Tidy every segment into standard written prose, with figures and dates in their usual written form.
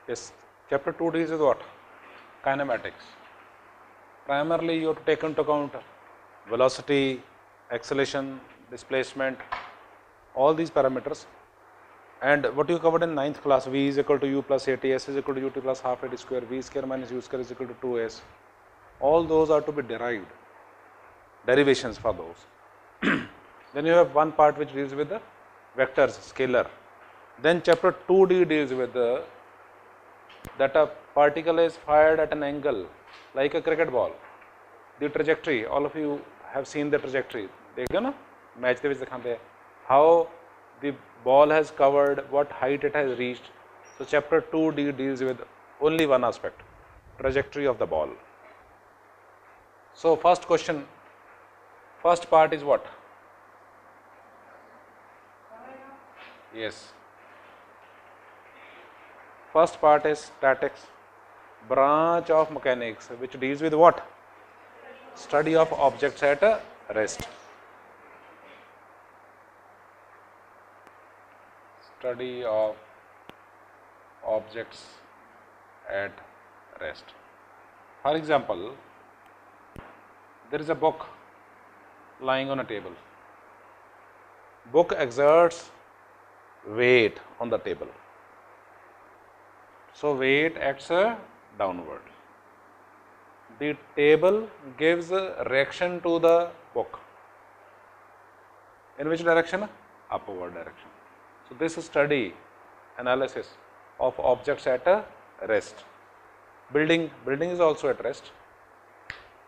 Yes, chapter 2 deals with what? Kinematics. Primarily, you have to take into account velocity, acceleration, displacement, all these parameters. And what you covered in 9th class, V is equal to U plus AT, S is equal to UT plus half AT square, V square minus U square is equal to 2S. All those are to be derived, derivations for those. Then you have one part which deals with the vectors, scalar. Then chapter 2D deals with that a particle is fired at an angle like a cricket ball. The trajectory, all of you have seen the trajectory. देखो ना match के विच दिखाते हैं how the ball has covered, what height it has reached. So chapter 2D deals with only one aspect, trajectory of the ball. So first question, first part is what? Yes. First part is statics, branch of mechanics, which deals with what? Study of objects at rest. Study of objects at rest. For example, there is a book lying on a table. Book exerts weight on the table. So weight acts downward. The table gives reaction to the book. In which direction? Upward direction. So this study, analysis of objects at rest. Building is also at rest.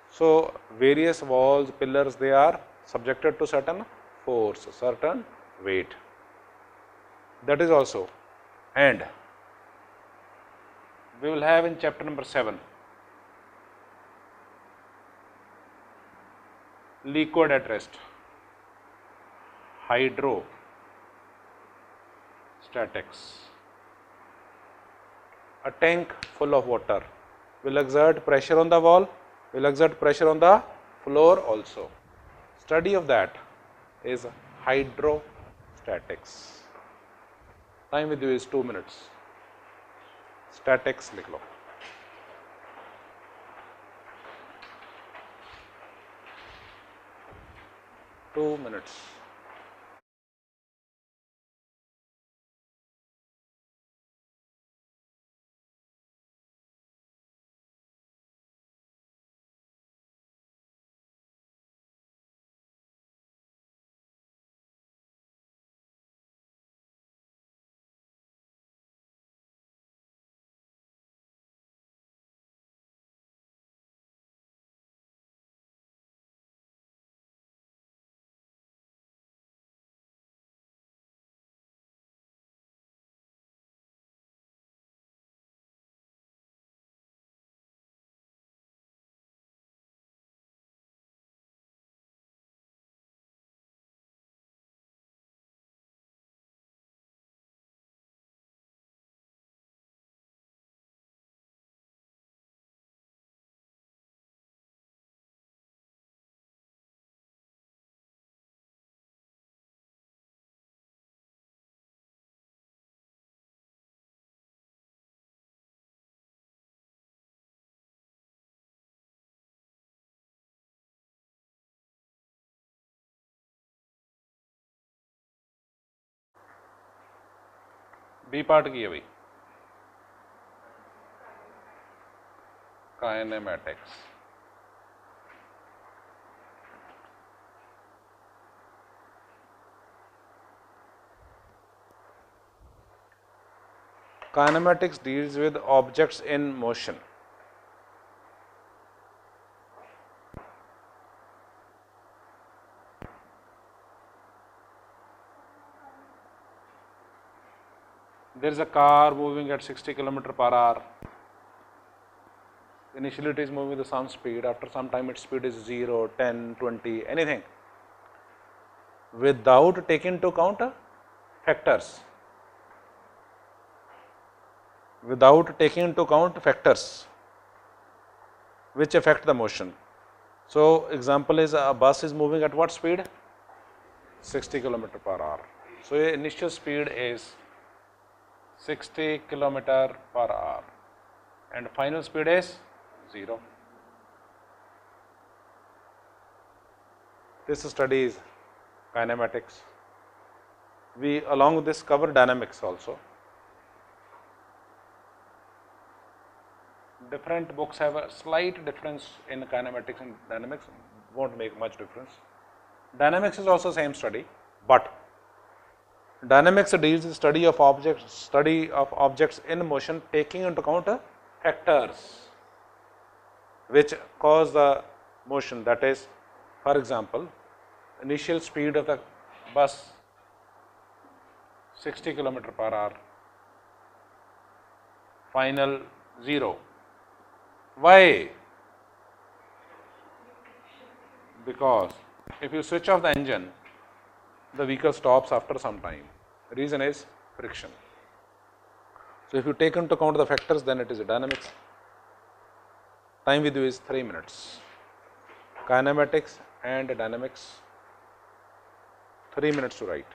So various walls, pillars, they are subjected to certain force, certain weight. That is also. And we will have in chapter number 7 liquid at rest, hydrostatics. A tank full of water will exert pressure on the wall, will exert pressure on the floor also. Study of that is hydrostatics. Time with you is 2 minutes. Statics लिख लो. Two minutes. B part की है भाई, kinematics. Kinematics deals with objects in motion. There is a car moving at 60 km per hour. Initially it is moving with some speed, after some time its speed is 0, 10, 20, anything, without taking into account factors. Without taking into account factors which affect the motion. So example is a bus is moving at what speed? 60 km per hour. So initial speed is 60 kilometer per hour and final speed is 0. This study is kinematics. We along with this cover dynamics also. Different books have a slight difference in kinematics and dynamics, won't make much difference. Dynamics is also same study, but dynamics deals with study of objects in motion, taking into account factors which cause the motion. That is, for example, initial speed of the bus 60 kilometer per hour, final 0. Why? Because if you switch off the engine, the vehicle stops after some time. Reason is friction. So if you take into account the factors, then it is a dynamics. Time with you is 3 minutes. Kinematics and dynamics, 3 minutes to write.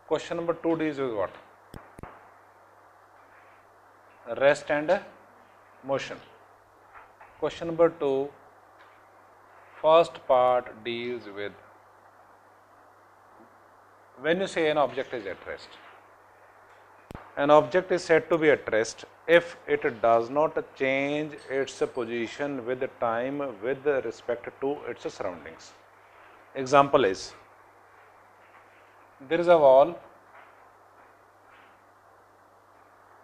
Question number 2 deals with what? Rest and motion. Question number 2, first part deals with when you say an object is at rest. An object is said to be at rest if it does not change its position with time with respect to its surroundings. Example is, there is a wall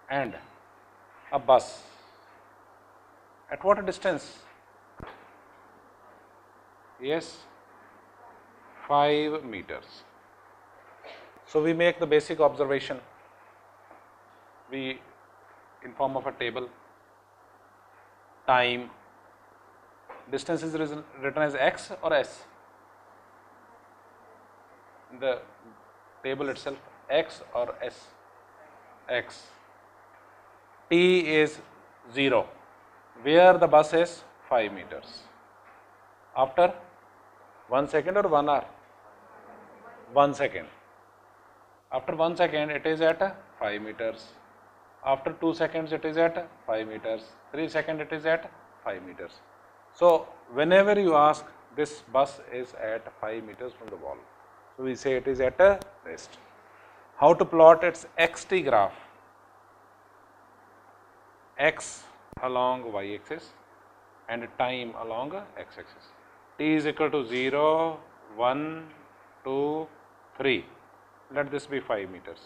and a bus. At what distance? Yes, 5 meters. So we make the basic observation. We in form of a table, time, distance is written as x or s. In the table itself, x or s, x. T is 0, where the bus is 5 meters. After 1 second or 1 hour? 1 second. After 1 second, it is at 5 meters. After 2 seconds, it is at 5 meters. 3 seconds, it is at 5 meters. So whenever you ask, this bus is at 5 meters from the wall, so we say it is at a rest. How to plot its xt graph? X along y-axis and time along x-axis. T is equal to 0, 1, 2, 3. Let this be 5 meters.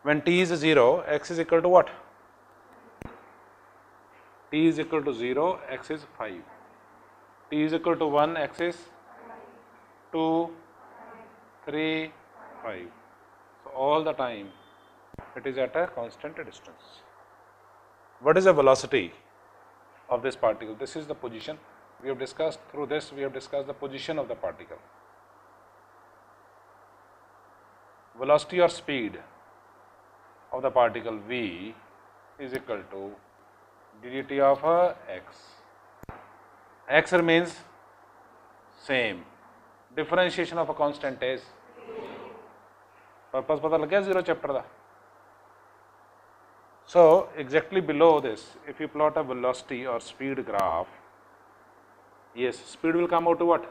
When t is 0, x is equal to what? T is equal to 0, x is 5. T is equal to 1, x is 2, 3, 5. So all the time it is at a constant distance. What is the velocity of this particle? This is the position. We have discussed through this, we have discussed the position of the particle. Velocity or speed of the particle v is equal to dt of x. X remains same. Differentiation of a constant is purpose पता लग गया zero chapter दा. So exactly below this, if you plot a velocity or speed graph, yes, speed will come out to what?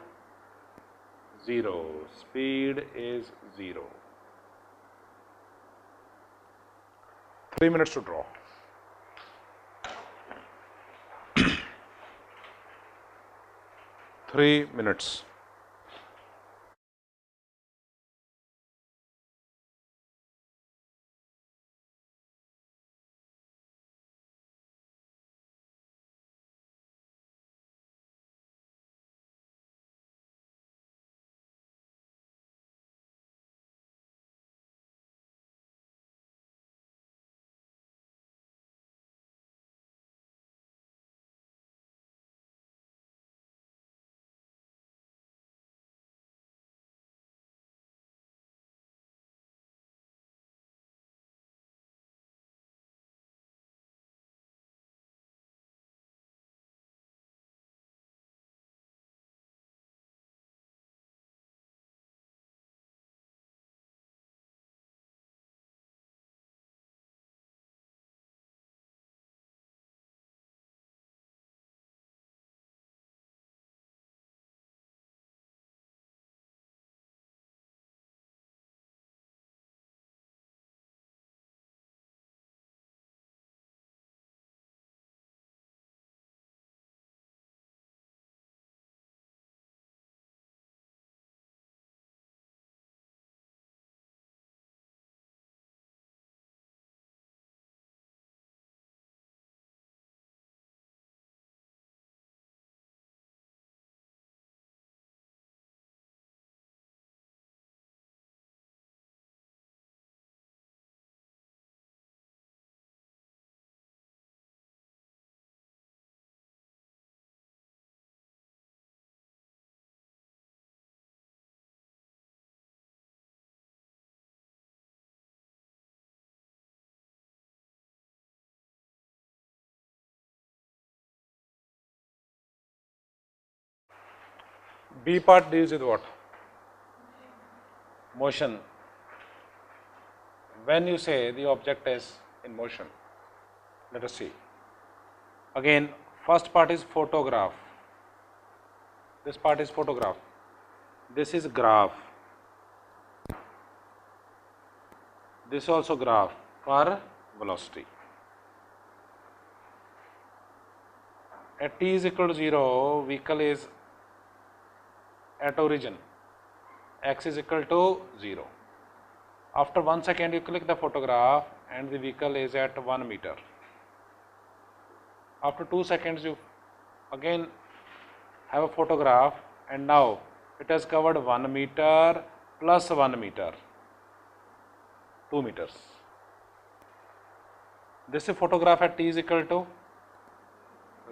0. Speed is 0. 3 minutes to draw. Three minutes. B part deals with what? Motion. When you say the object is in motion, let us see. Again, first part is photograph. This part is photograph. This is graph. This also graph for velocity. At t is equal to 0, vehicle is at origin, x is equal to 0. After 1 second you click the photograph and the vehicle is at 1 meter. After 2 seconds you again have a photograph and now it has covered 1 meter plus 1 meter, 2 meters. This is photograph at t is equal to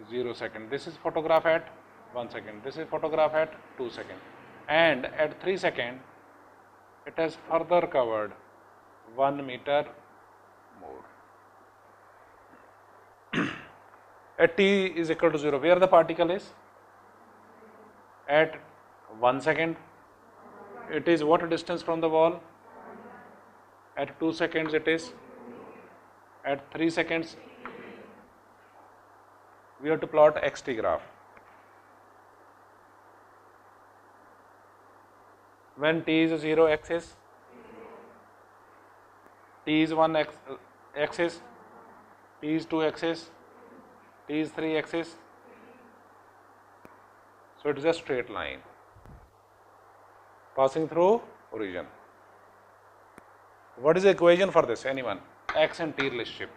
0 second. This is photograph at 1 second. This is photograph at 2 seconds. And at 3 seconds, it has further covered 1 meter more. At t is equal to 0, where the particle is? At 1 second, it is what distance from the wall? At 2 seconds, it is. At 3 seconds, we have to plot xt graph. When t is 0 axis, t is 1 axis, t is 2 axis, t is 3 axis. So it is a straight line passing through origin. What is the equation for this? Anyone? X and t relationship.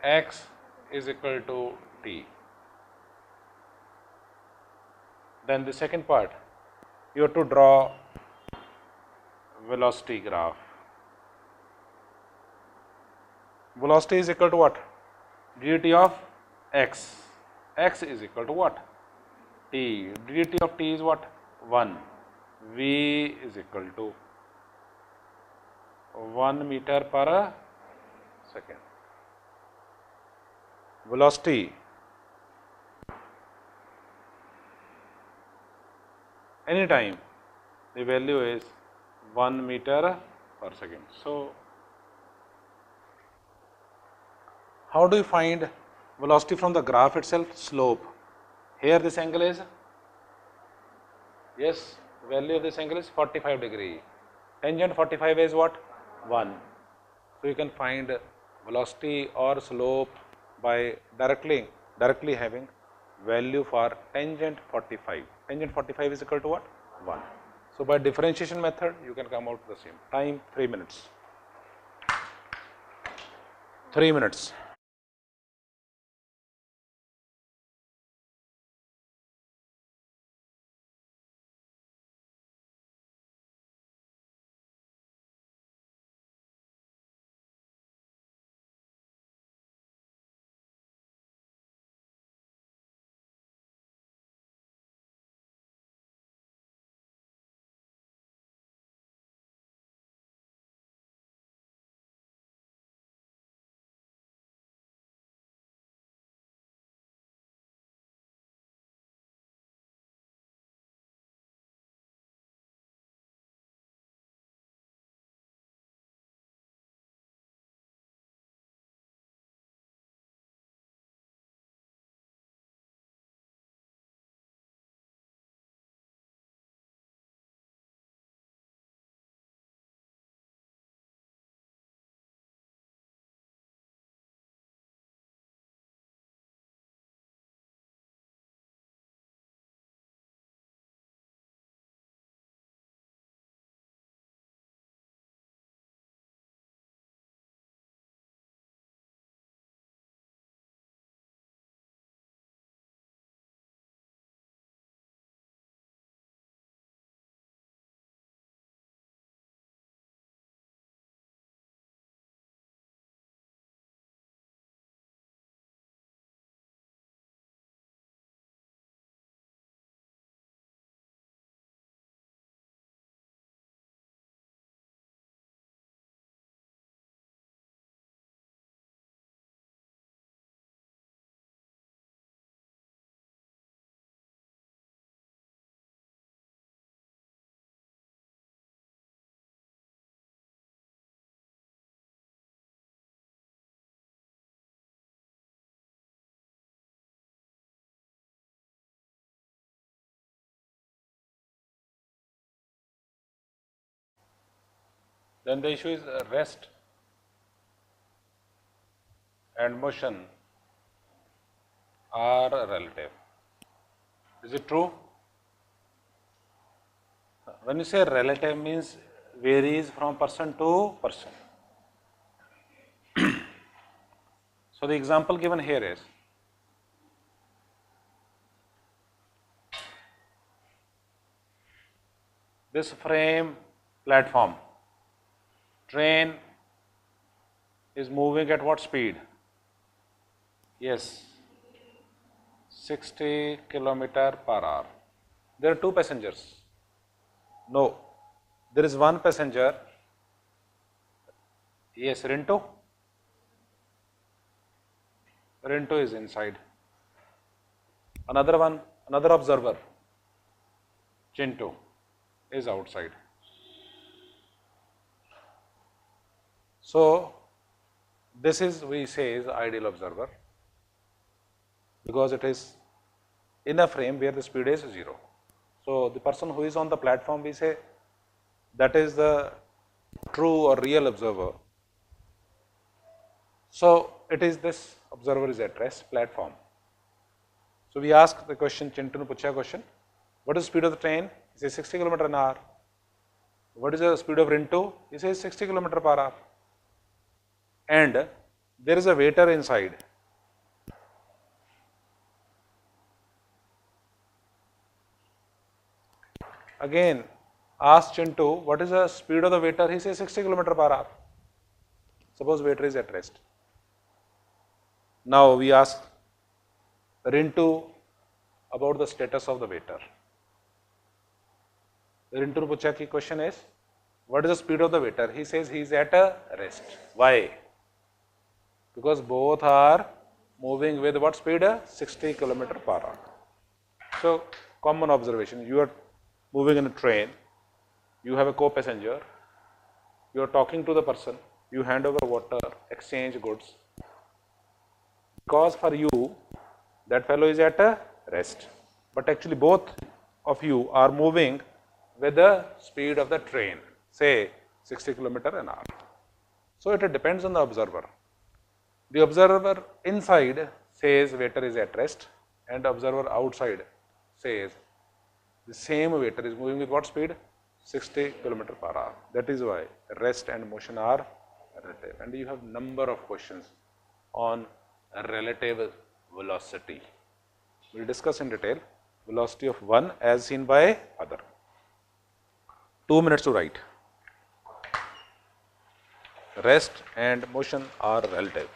X is equal to t. Then the second part, you have to draw velocity graph. velocity is equal to what? dt of x. X is equal to what? T. dt of t is what? 1. V is equal to 1 meter per second. Velocity anytime the value is 1 meter per second. So, how do you find velocity from the graph itself? Slope. Here this angle is, yes, value of this angle is 45 degree. Tangent 45 is what? 1. So, you can find velocity or slope by directly having value for tangent 45. Tangent 45 is equal to what? 1. So, by differentiation method you can come out the same. Time 3 minutes. 3 minutes. Then the issue is rest and motion are relative. Is it true? When you say relative means varies from person to person. So, the example given here is this frame platform, train is moving at what speed? Yes, 60 kilometer per hour. There are two passengers. No, there is one passenger. Yes, Rinto. Rinto is inside. Another one, another observer, Chinto, is outside. So, this is, we say, is ideal observer because it is in a frame where the speed is 0. So, the person who is on the platform, we say that is the true or real observer. So, it is this observer is at rest platform. So, we ask the question, Chintu ne puchha question, what is the speed of the train? He says 60 km an hour. What is the speed of Rinto? He says 60 km per hour. And there is a waiter inside. Again, ask Chintu, what is the speed of the waiter? He says 60 km per hour. Suppose waiter is at rest. Now we ask Rintu about the status of the waiter. Rintu Puchaki question is, what is the speed of the waiter? He says he is at a rest. Why? Because both are moving with what speed? 60 kilometer per hour. So, common observation, you are moving in a train, you have a co-passenger, you are talking to the person, you hand over water, exchange goods. Because for you, that fellow is at a rest. But actually both of you are moving with the speed of the train, say 60 kilometer an hour. So it depends on the observer. The observer inside says waiter is at rest, and observer outside says the same waiter is moving with what speed? 60 kilometer per hour. That is why rest and motion are relative. And you have number of questions on relative velocity. We will discuss in detail velocity of one as seen by other. 2 minutes to write. Rest and motion are relative.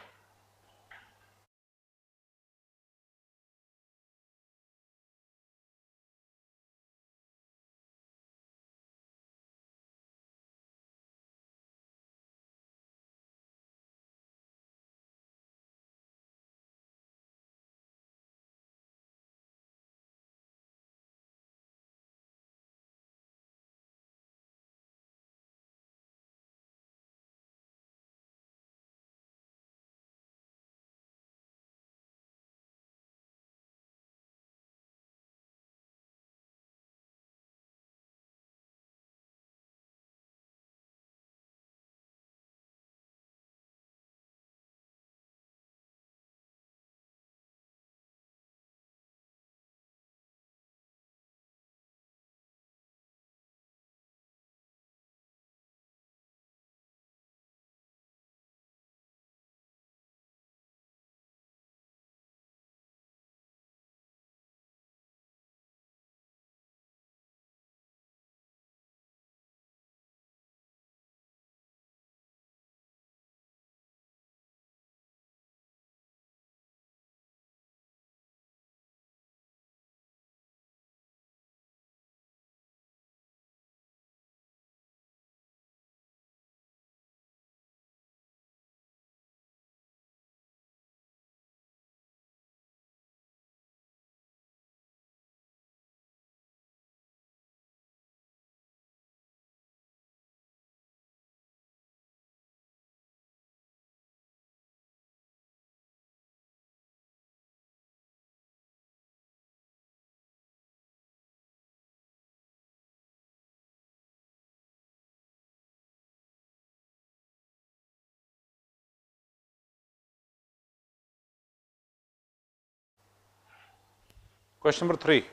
Question number 3.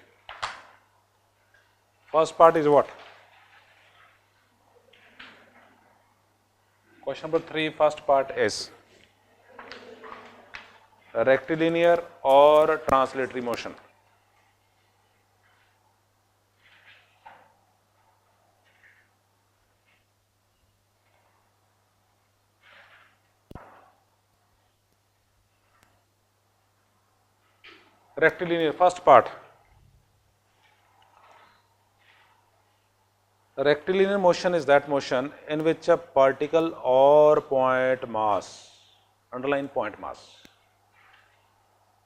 First part is what? Question number 3, first part is rectilinear or translatory motion. Rectilinear, first part. Rectilinear motion is that motion in which a particle or point mass, underline point mass,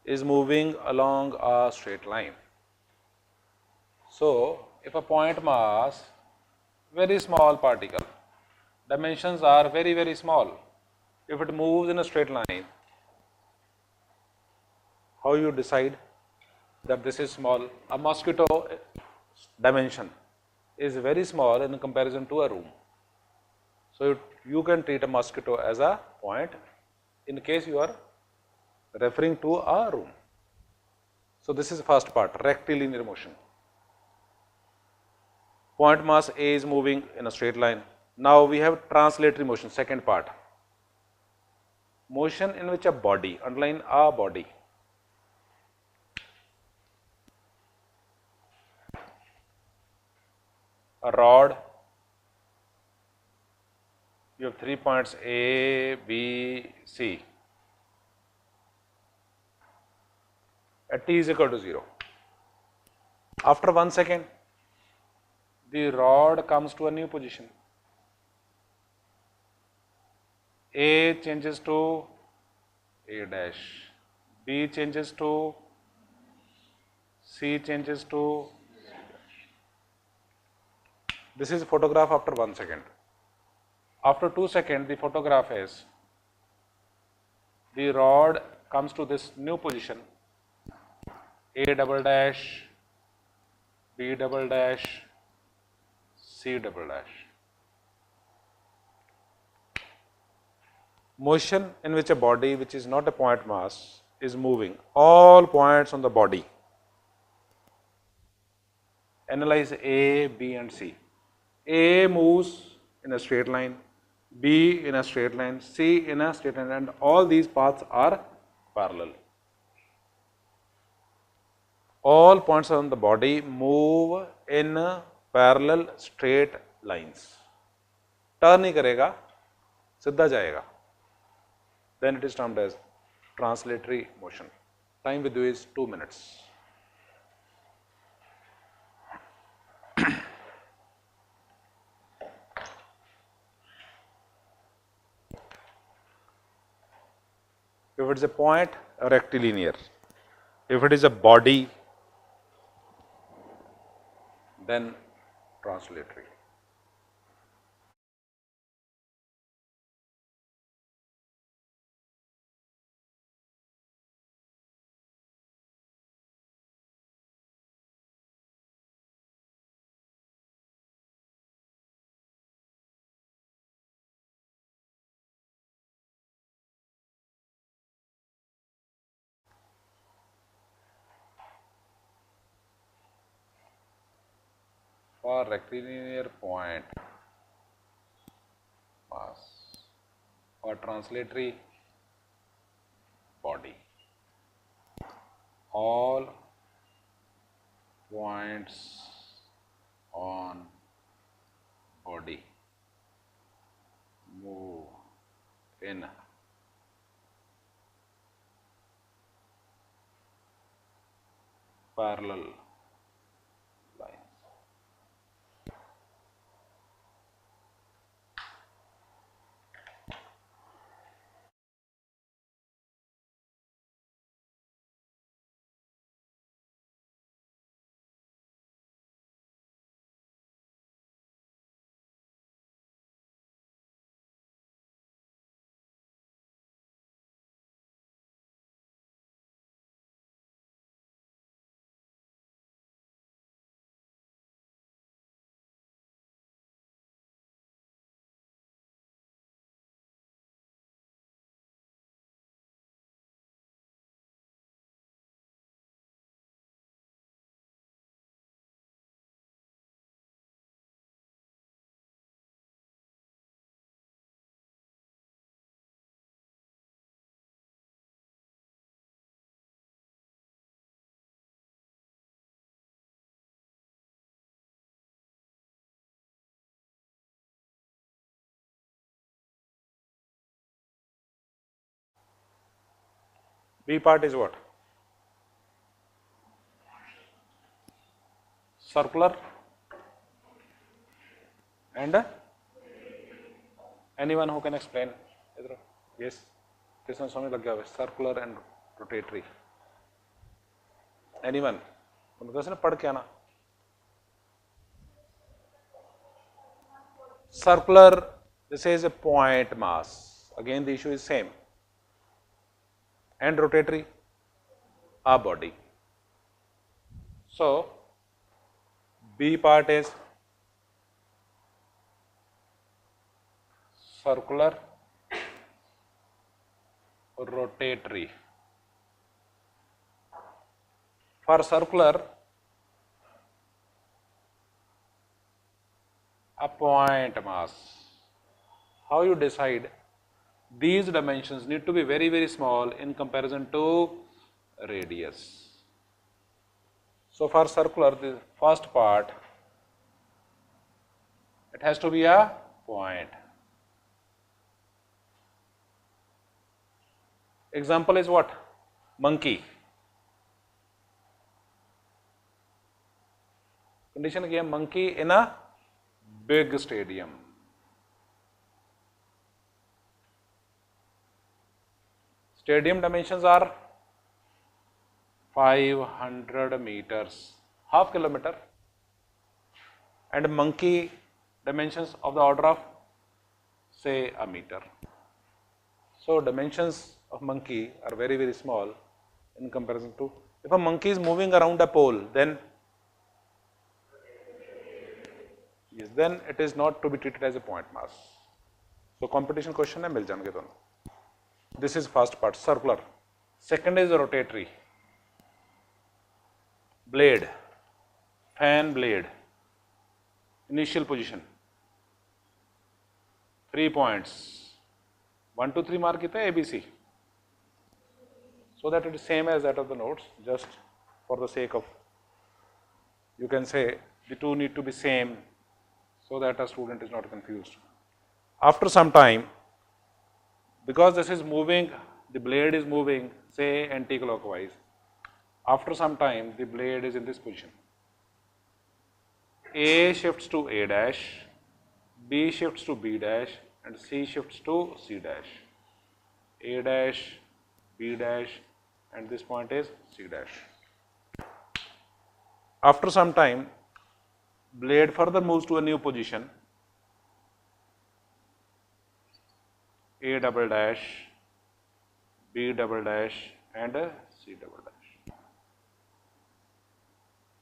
is moving along a straight line. So, if a point mass, very small particle, dimensions are very, very small. If it moves in a straight line, how you decide that this is small? A mosquito dimension is very small in comparison to a room. So, you can treat a mosquito as a point in case you are referring to a room. So, this is the first part, rectilinear motion. Point mass A is moving in a straight line. Now, we have translatory motion, second part. Motion in which a body, underline a body, a rod, you have 3 points A, B, C. at t is equal to 0. After 1 second, the rod comes to a new position. A changes to A dash, B changes to C changes to C dash. This is photograph after 1 second. After 2 seconds, the photograph is the rod comes to this new position, A double dash, B double dash, C double dash. Motion in which a body which is not a point mass is moving all points on the body. Analyze A, B and C. A moves in a straight line, B in a straight line, C in a straight line, and all these paths are parallel. All points on the body move in parallel straight lines. Turn नहीं करेगा, सीधा जाएगा. Then it is termed as translatory motion. Time with you is 2 minutes. If it is a point, rectilinear. If it is a body, then translatory. For rectilinear point mass, for translatory body, all points on body move in parallel lines. B part is what? Circular and anyone who can explain? Yes, Krishna Swami लग गया. Circular and rotatory. Anyone? उनको से ना पढ़ के आना. Circular, this is a point mass. Again, the issue is same. And rotatory, a body. So, B part is circular, rotatory. For circular, a point mass. How you decide? These dimensions need to be very, very small in comparison to radius. So, for circular, the first part, it has to be a point. Example is what? Monkey. condition game monkey in a big stadium. Stadium dimensions are 500 meters, half kilometer, and monkey dimensions of the order of say a meter. So dimensions of monkey are very, very small in comparison to, if a monkey is moving around a pole, then yes, then it is not to be treated as a point mass. So competition question है, मिल जाएंगे दोनों. This is first part, circular. Second is rotatory. Blade, fan blade, initial position, 3 points, 1, 2, 3 mark कितने ABC, so that it is same as that of the notes, just for the sake of, you can say the two need to be same so that a student is not confused. After some time, because this is moving, the blade is moving say anti-clockwise, after some time the blade is in this position. A shifts to A dash, B shifts to B dash, and C shifts to C dash. A dash, B dash, and this point is C dash. After some time, blade further moves to a new position, A double dash, B double dash, and C double dash.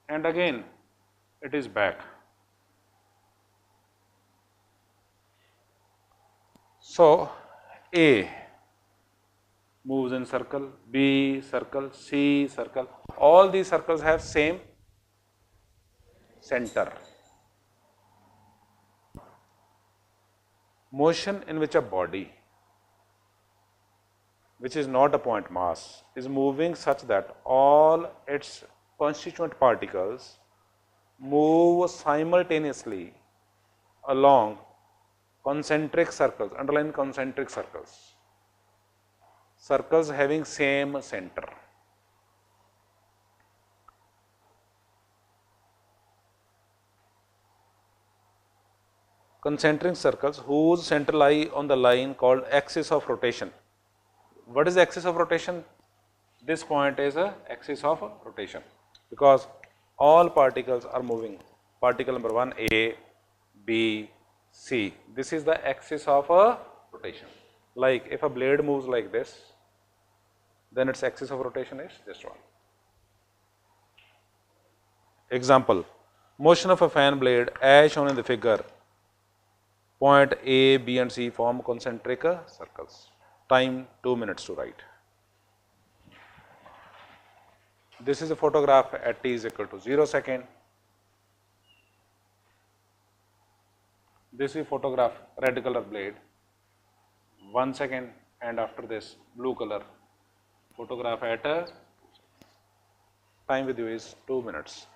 And again, it is back. So, A moves in circle, B circle, C circle. All these circles have same center. Motion in which a body, which is not a point mass, is moving such that all its constituent particles move simultaneously along concentric circles, underline concentric circles, circles having same center. Concentric circles whose center lie on the line called axis of rotation. What is the axis of rotation? This point is a axis of rotation because all particles are moving. Particle number 1, A, B, C. This is the axis of a rotation. Like if a blade moves like this, then its axis of rotation is this one. Example, motion of a fan blade as shown in the figure. Point A, B and C form concentric circles. Time 2 minutes to write. This is a photograph at t is equal to 0 second. This is photograph red color blade 1 second, and after this blue color photograph at time with you is 2 minutes.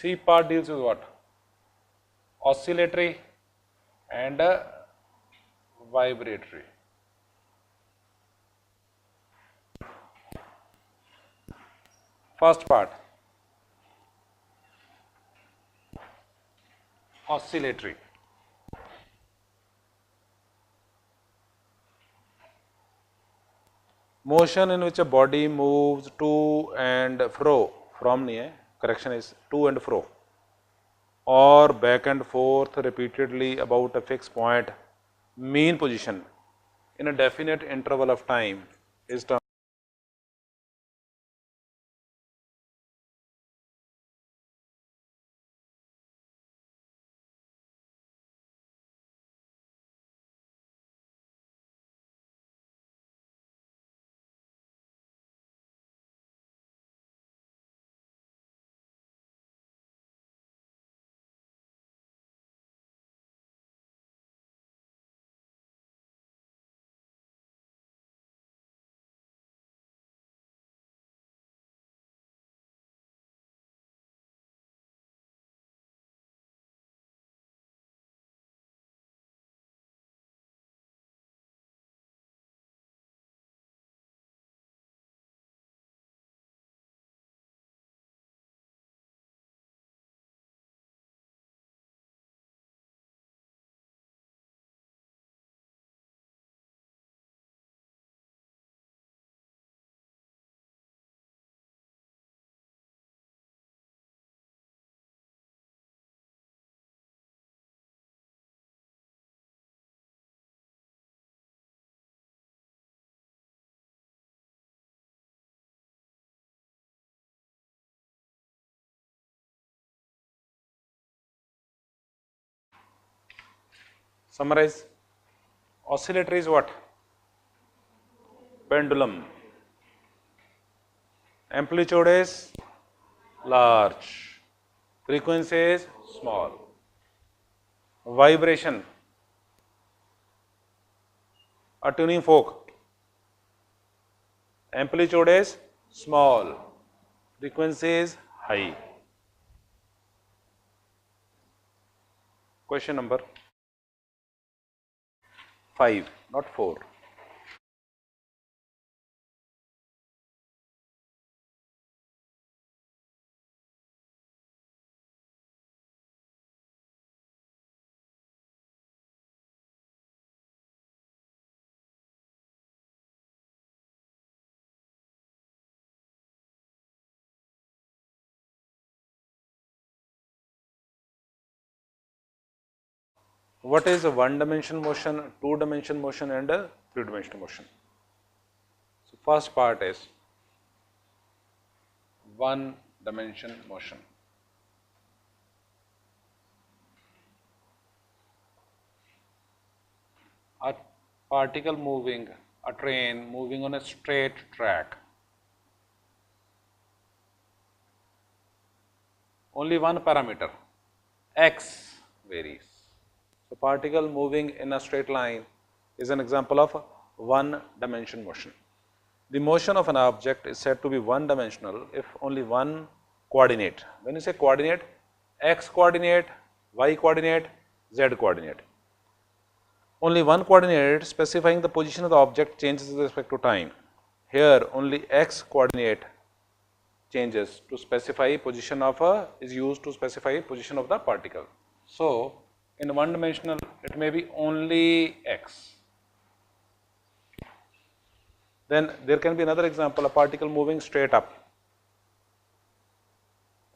C part deals with what? Oscillatory and vibratory. First part, oscillatory. Motion in which a body moves to and fro, from nahi hai, correction is to and fro, or back and forth repeatedly about a fixed point, mean position in a definite interval of time is termed. Summarize. Oscillatory is what? Pendulum. Amplitude is large. Frequency is small. Vibration, a tuning fork. Amplitude is small. Frequency is high. Question number 5, not 4. What is a one-dimension motion, two-dimension motion, and a three-dimensional motion? So, first part is one-dimension motion. A particle moving, a train moving on a straight track. Only one parameter, x, varies. So, particle moving in a straight line is an example of one-dimension motion. The motion of an object is said to be one-dimensional if only one coordinate. When you say coordinate, x coordinate, y coordinate, z coordinate. Only one coordinate specifying the position of the object changes with respect to time. Here, only x coordinate changes to specify position of is used to specify position of the particle. So, in one dimensional, it may be only x. Then there can be another example, a particle moving straight up,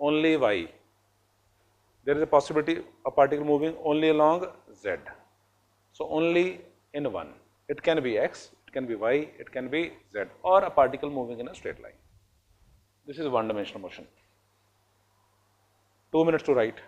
only y. There is a possibility a particle moving only along z. So, only in one. It can be x, it can be y, it can be z, or a particle moving in a straight line. This is one dimensional motion. 2 minutes to write.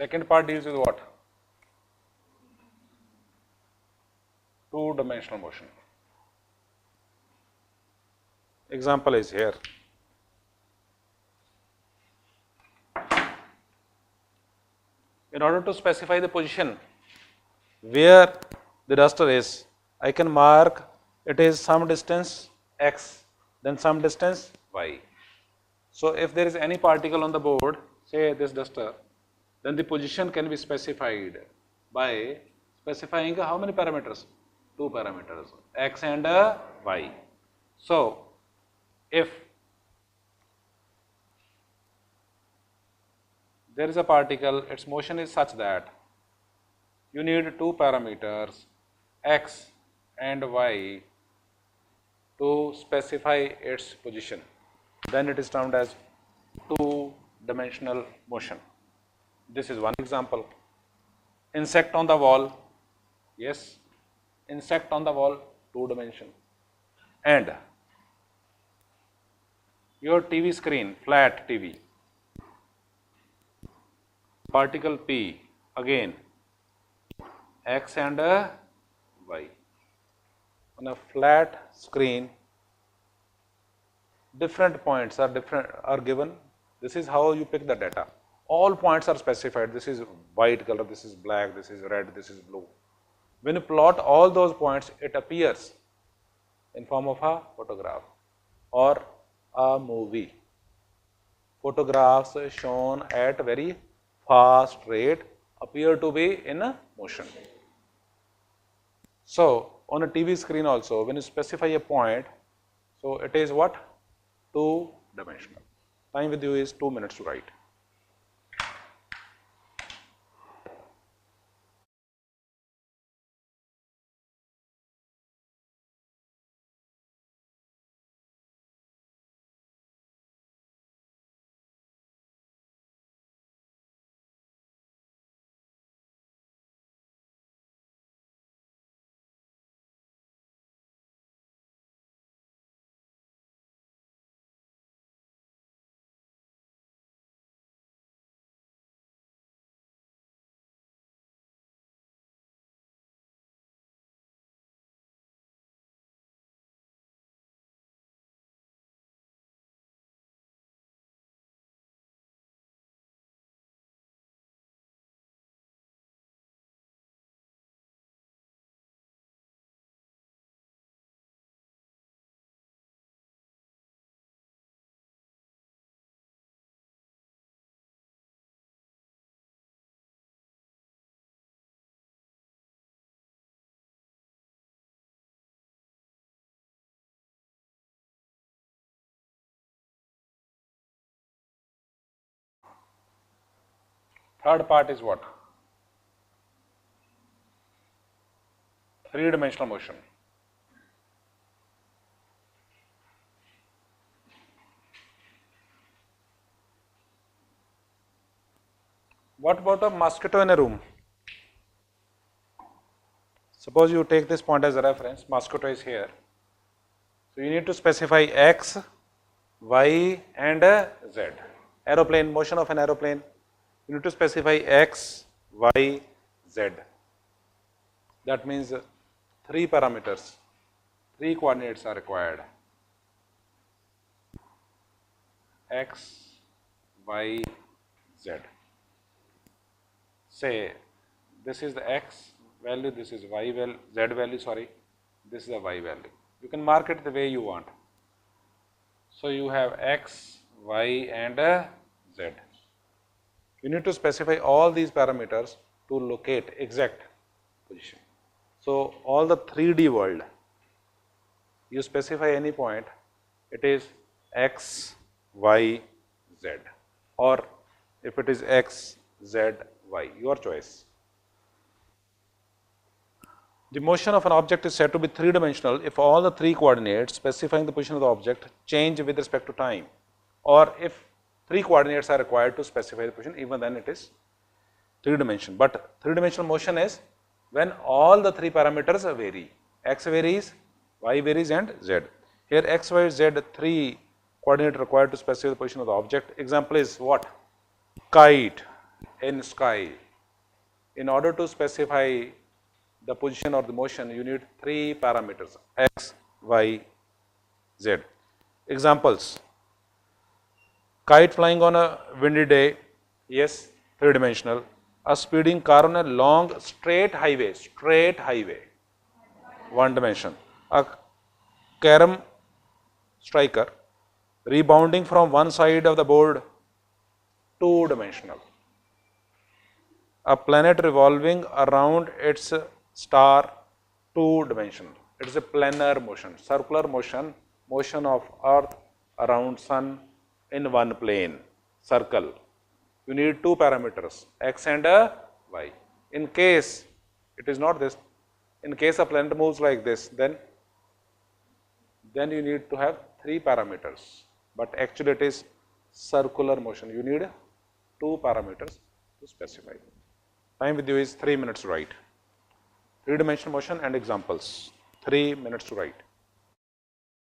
Second part deals with what? Two-dimensional motion. Example is here. In order to specify the position where the raster is, I can mark it is some distance x, then some distance y. So if there is any particle on the board, say this duster, then the position can be specified by specifying how many parameters? Two parameters, x and y. So if there is a particle, its motion is such that you need two parameters, x and y, to specify its position. Then it is termed as two-dimensional motion. This is one example. Insect on the wall, yes, insect on the wall, two dimension. And your TV screen, flat TV, particle P, again x and y. On a flat screen, different points are given. This is how you pick the data. All points are specified. This is white color, this is black, this is red, this is blue. When you plot all those points, it appears in form of a photograph or a movie. Photographs shown at very fast rate appear to be in motion. So on a TV screen also, when you specify a point, so it is what? Two-dimensional. Time with you is 2 minutes to write. Third part is what? Three-dimensional motion. What about a mosquito in a room? Suppose you take this point as a reference, mosquito is here. So you need to specify x, y and z. Aeroplane, motion of an aeroplane. You need to specify x, y, z. That means three parameters, three coordinates are required. X, y, z. Say this is the x value, this is y value, z value, sorry, this is the y value. You can mark it the way you want. So you have x, y and z. You need to specify all these parameters to locate exact position. So all the 3D world, you specify any point, it is x, y, z, or if it is x, z, y, your choice. The motion of an object is said to be three-dimensional if all the three coordinates specifying the position of the object change with respect to time, or if three coordinates are required to specify the position, even then it is three-dimensional. But three-dimensional motion is when all the three parameters vary. X varies, y varies and z. Here x, y, z, three coordinates required to specify the position of the object. Example is what? Kite. in sky. In order to specify the position or the motion, you need 3 parameters: x, y, z. Examples: kite flying on a windy day, yes, 3-dimensional. A speeding car on a long straight highway, 1 dimension. A carom striker rebounding from one side of the board, 2-dimensional. A planet revolving around its star, 2-dimensional. It is a planar motion, circular motion, motion of Earth around Sun in one plane, circle. You need 2 parameters, x and y. In case it is not this, in case a planet moves like this, then you need to have 3 parameters, but actually it is circular motion. You need 2 parameters to specify. Time with you is 3 minutes to write. 3-dimensional motion and examples. 3 minutes to write.